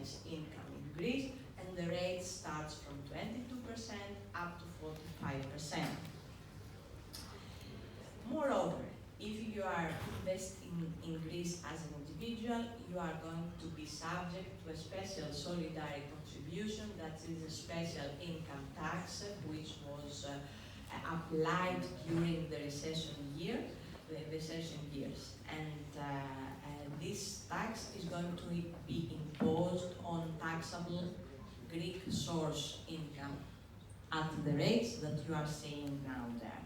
realize income in Greece, and the rate starts from 22% up to 45%. Moreover, if you are investing in Greece as an individual, you are going to be subject to a special solidarity contribution, that is a special income tax, which was applied during the recession years. And this tax is going to be imposed on taxable Greek source income at the rates that you are seeing now there.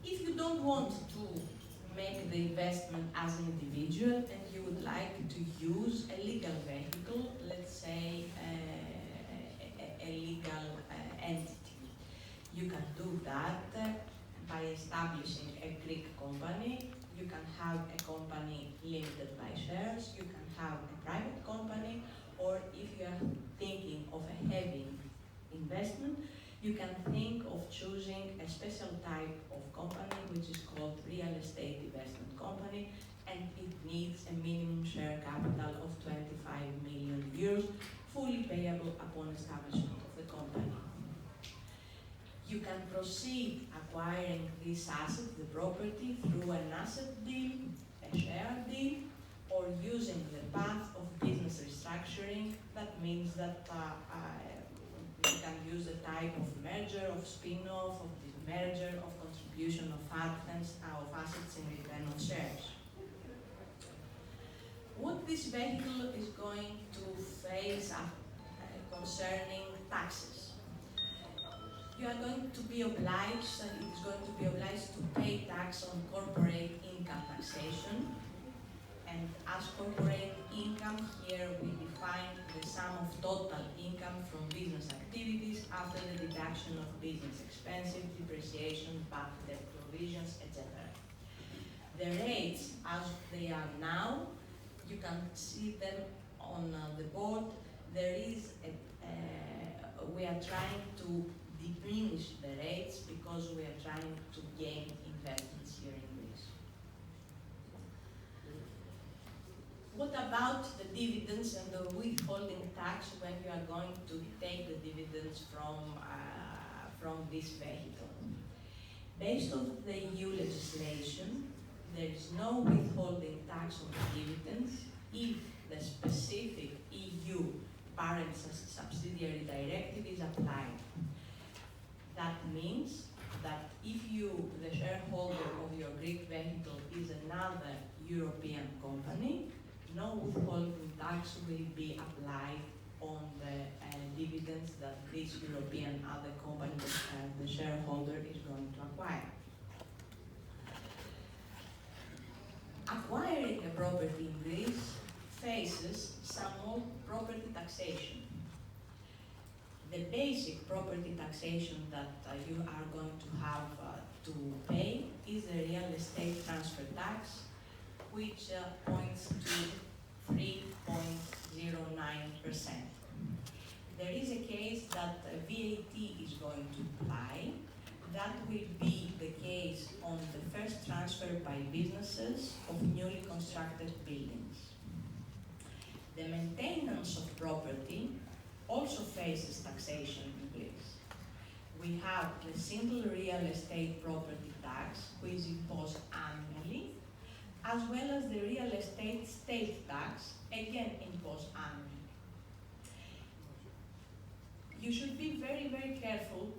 If you don't want to make the investment as an individual and you would like to use a legal vehicle, let's say a legal entity, you can do that by establishing a Greek company. You can have a company limited by shares, you can have a private company, or if you are thinking of a heavy investment, you can think of choosing a special type of company which is called real estate investment company, and it needs a minimum share capital of 25 million euros, fully payable upon establishment of the company. You can proceed acquiring this asset, the property, through an asset deal, a share deal, or using the path of business restructuring. That means that you can use a type of merger, of spin-off, of merger, of contribution of assets in return of shares. What this vehicle is going to face concerning taxes. You are going to be obliged, and it is going to be obliged to pay tax on corporate income taxation. And as corporate income, here we define the sum of total income from business activities after the deduction of business expenses, depreciation, bad debt provisions, etc. The rates as they are now, you can see them on the board. There is we are trying to diminish the rates because we are trying to gain investments here in Greece. What about the dividends and the withholding tax when you are going to take the dividends from this vehicle? Based on the EU legislation, there is no withholding tax on the dividends if the specific EU parent subsidiary directive is applied. That means that if you, the shareholder of your Greek vehicle, is another European company, no withholding tax will be applied on the dividends that this European other company, the shareholder, is going to acquire. Acquiring a property in Greece faces some more property taxation. The basic property taxation that you are going to have to pay is the real estate transfer tax, which points to 3.09%. There is a case that VAT is going to apply. That will be the case on the first transfer by businesses of newly constructed buildings. The maintenance of property also faces taxation in Greece. We have the single real estate property tax, which is imposed annually, as well as the real estate state tax, again imposed annually. You should be very, very careful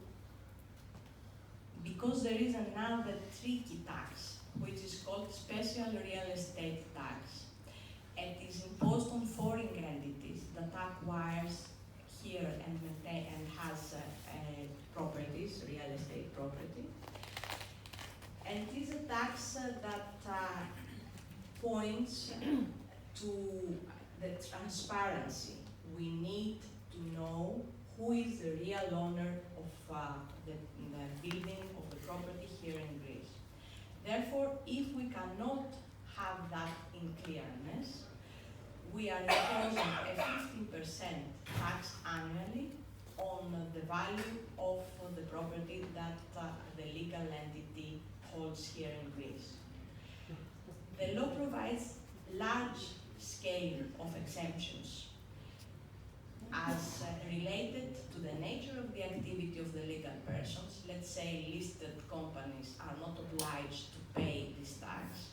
because there is another tricky tax, which is called special real estate tax. It is imposed on foreign entities that acquires here and maintain and has properties, real estate property. And it is a tax that points to the transparency. We need to know who is the real owner of the building, of the property here in Greece. Therefore, if we cannot have that in clearness, we are imposing a 15% tax annually on the value of the property that the legal entity holds here in Greece. The law provides large scale of exemptions as related to the nature of the activity of the legal persons. Let's say listed companies are not obliged to pay this tax,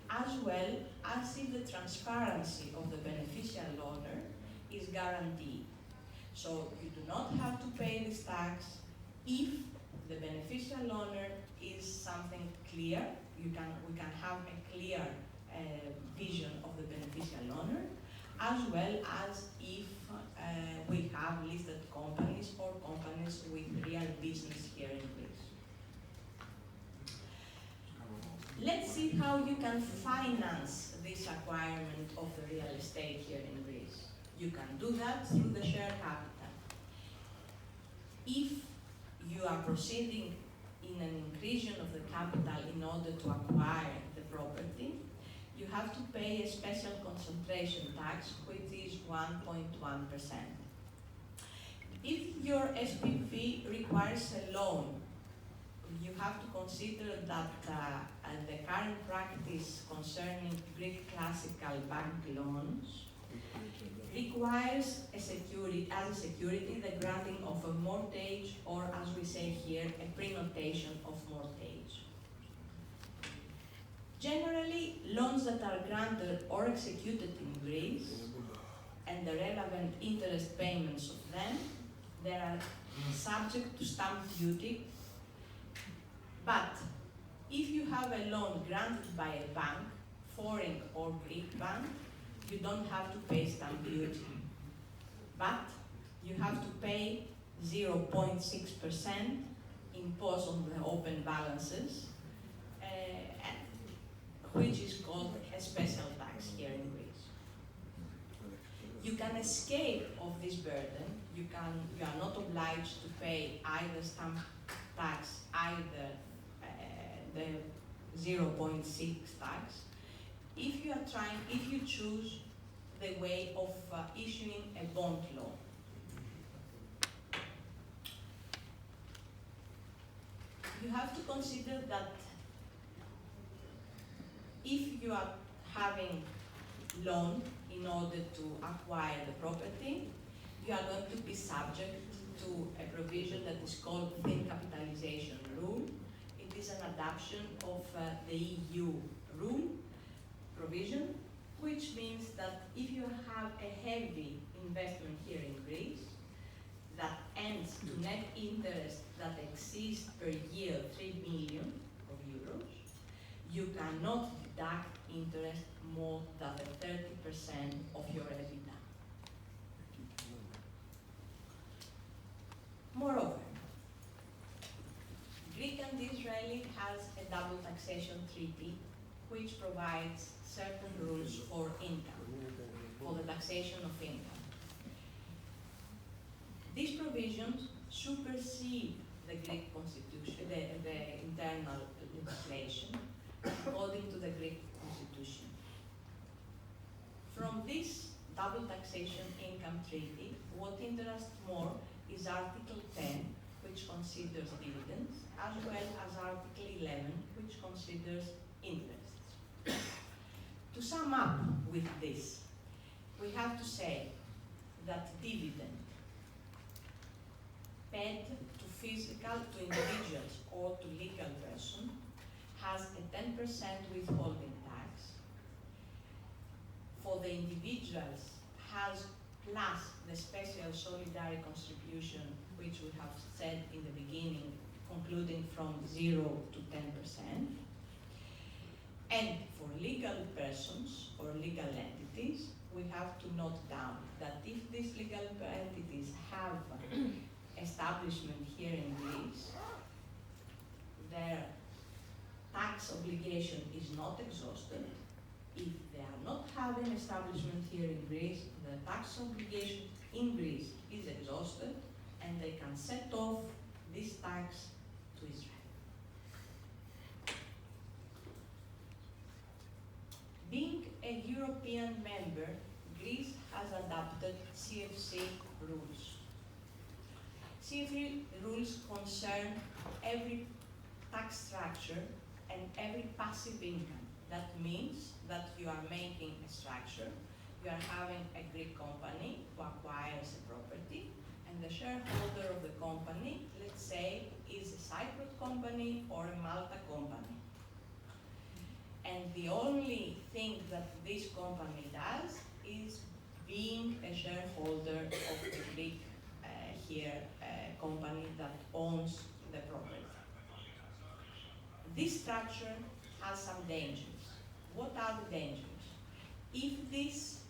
as well as if the transparency of the beneficial owner is guaranteed. So you do not have to pay this tax if the beneficial owner is something clear. We can have a clear vision of the beneficial owner, as well as if we have listed companies or companies with real business here in Greece. Let's see how you can finance this acquirement of the real estate here in Greece. You can do that through the share capital. If you are proceeding in an increase of the capital in order to acquire the property, you have to pay a special concentration tax, which is 1.1%. If your SPV requires a loan, you have to consider that the current practice concerning Greek classical bank loans requires as a security the granting of a mortgage, or as we say here, a pre-notation of mortgage. Generally, loans that are granted or executed in Greece and the relevant interest payments of them, they are subject to stamp duty. But if you have a loan granted by a bank, foreign or Greek bank, you don't have to pay stamp duty. But you have to pay 0.6% imposed on the open balances, which is called a special tax here in Greece. You can escape of this burden. You are not obliged to pay either stamp tax, either the 0.6 tax, if you choose the way of issuing a bond loan. You have to consider that if you are having loan in order to acquire the property, you are going to be subject to a provision that is called thin capitalization rule. It is an adaptation of the EU rule provision, which means that if you have a heavy investment here in Greece that ends to net interest that exceeds per year 3 million euros, you cannot deduct interest more than 30% of your EBITDA. Moreover, Greek and Israeli has a double taxation treaty which provides certain rules for income, for the taxation of income. These provisions supersede the Greek constitution, the internal legislation, according to the Greek constitution. From this double taxation income treaty, what interests more is Article 10, which considers dividends, as well as Article 11, which considers interests. To sum up with this, we have to say that dividend paid to individuals or to legal person has a 10% withholding tax. For the individuals, has plus the special solidary contribution, which we have said in the beginning, concluding from 0 to 10%. And for legal persons or legal entities, we have to note down that if these legal entities have establishment here in Greece, their tax obligation is not exhausted. If they are not having establishment here in Greece, the tax obligation in Greece is exhausted, and they can set off this tax to Israel. Being a European member, Greece has adopted CFC rules. CFC rules concern every tax structure and every passive income. That means that you are making a structure, you are having a Greek company who acquires a property, and the shareholder of the company, let's say, is a Cyprus company or a Malta company. And the only thing that this company does is being a shareholder of the Greek company that owns the property. This structure has some dangers. What are the dangers? If this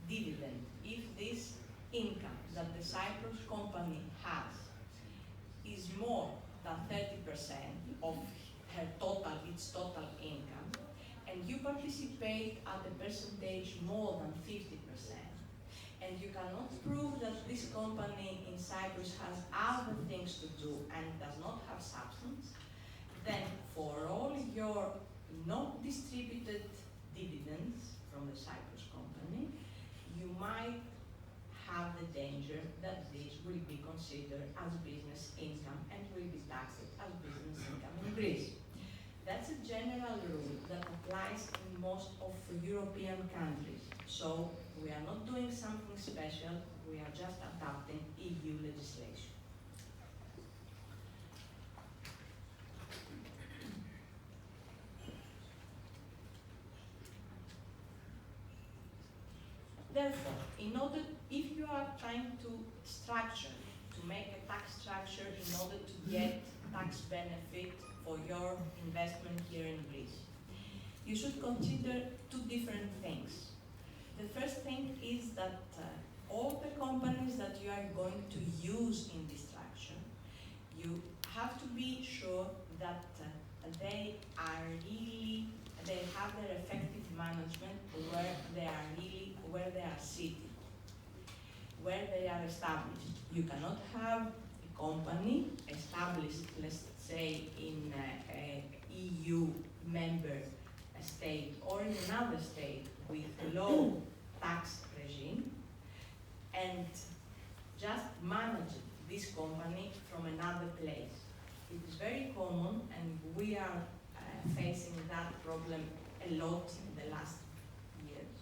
dividend, if this income that the Cyprus company has is more than 30% of its total income, and you participate at a percentage more than 50%, and you cannot prove that this company in Cyprus has other things to do and does not have substance, then for all your not distributed dividends from the Cyprus company, you might have the danger that this will be considered as business income and will be taxed as business income in Greece. That's a general rule that applies in most of European countries. So we are not doing something special, we are just adopting EU legislation. Therefore, if you are trying to make a tax structure in order to get tax benefit for your investment here in Greece, you should consider two different things. The first thing is that all the companies that you are going to use in this structure, you have to be sure that they have their effective management where they are seated, where they are established. You cannot have a company established, let's say, in an EU member state or in another state with a low tax regime and just manage this company from another place. It is very common, and we are facing that problem a lot in the last years,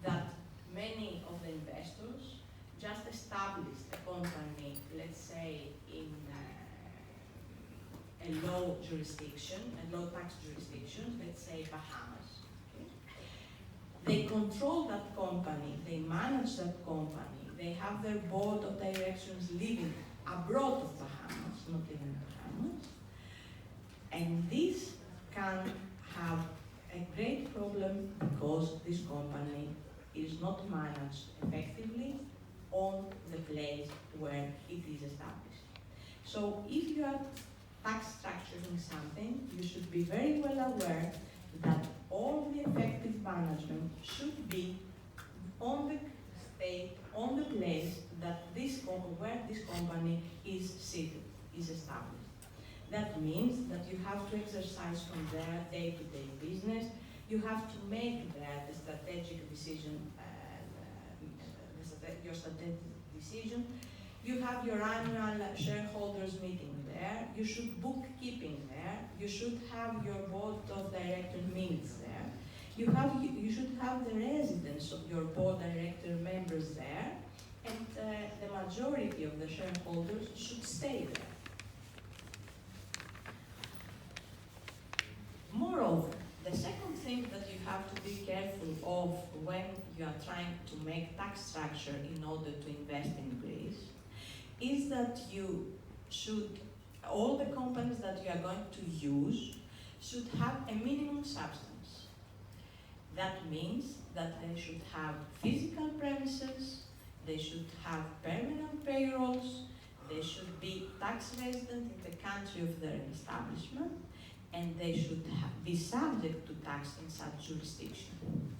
that many of the investors just establish a company, let's say, in a low jurisdiction, a low tax jurisdiction, let's say Bahamas. Okay? They control that company, they manage that company, they have their board of directors living abroad of Bahamas, not even Bahamas, and this can have a great problem because this company is not managed effectively on the place where it is established. So if you are tax structuring something, you should be very well aware that all the effective management should be on the state, on the place that where this company is seated, is established. That means that you have to exercise from their day-to-day business. You have to make there the strategic decision, your strategic decision. You have your annual shareholders meeting there. You should bookkeeping there. You should have your board of director minutes there. You should have the residence of your board director members there, and the majority of the shareholders should stay there. Moreover, the second thing that you have to be careful of when you are trying to make tax structure in order to invest in Greece is that all the companies that you are going to use should have a minimum substance. That means that they should have physical premises, they should have permanent payrolls, they should be tax resident in the country of their establishment, and they should be subject to tax in such jurisdiction.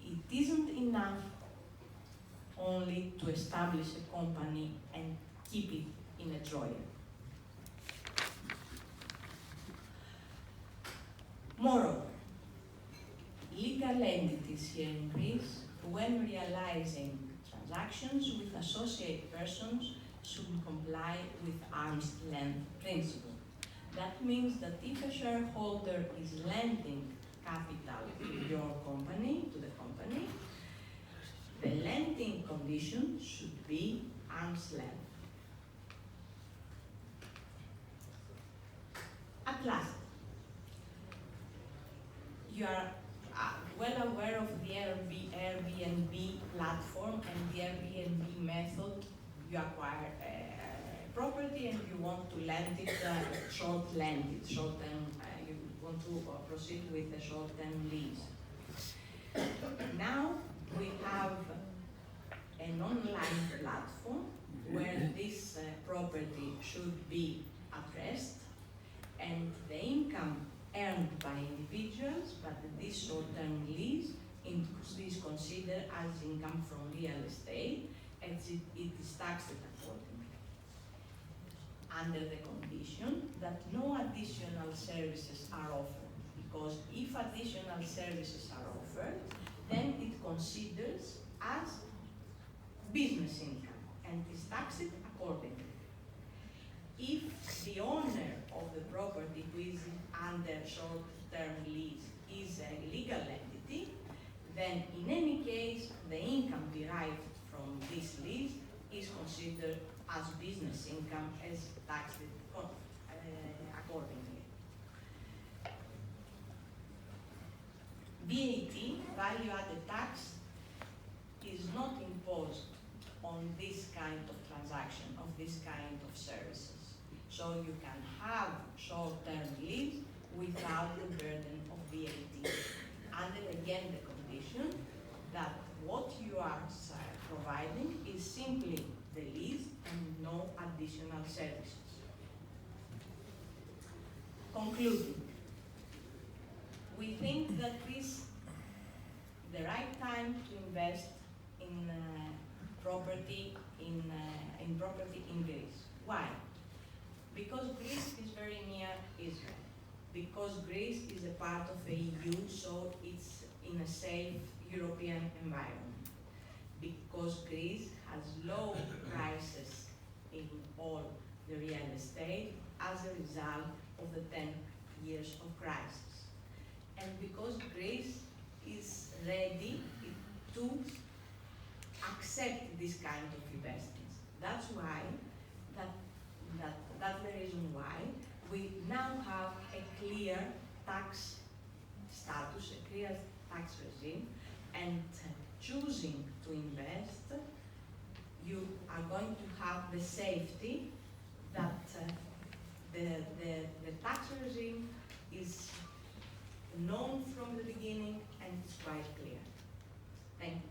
It isn't enough only to establish a company and keep it in a drawer. Moreover, legal entities here in Greece, when realizing transactions with associate persons, should comply with arm's length principle. That means that if a shareholder is lending capital to your company, the lending condition should be arm's length. At last, you are well aware of the Airbnb platform and the Airbnb method. You acquire property and you want to lend it, short-term, you want to proceed with a short-term lease. Now we have an online platform where this property should be addressed, and the income earned by individuals, but this short-term lease is considered as income from real estate, and it is taxed accordingly, under the condition that no additional services are offered. Because if additional services are offered, then it considers as business income and is taxed accordingly. If the owner of the property who is under short-term lease is a legal entity, then in any case, the income derived from this lease is considered as business income, as taxed accordingly. VAT, value-added tax, is not imposed on this kind of transaction, of this kind of services. So you can have short-term lease without the burden of VAT, under again the condition that what you are providing is simply the lease and no additional services. Concluding, we think that this is the right time to invest in property in Greece. Why? Because Greece is very near Israel. Because Greece is a part of the EU, so it's in a safe European environment. Because Greece has low prices in all the real estate as a result of the 10 years of crisis. And because Greece is ready to accept this kind of investments. That's why, that's the reason why we now have a clear tax status, a clear tax regime, and choosing to invest, you are going to have the safety that the tax regime is known from the beginning and it's quite clear. Thank you.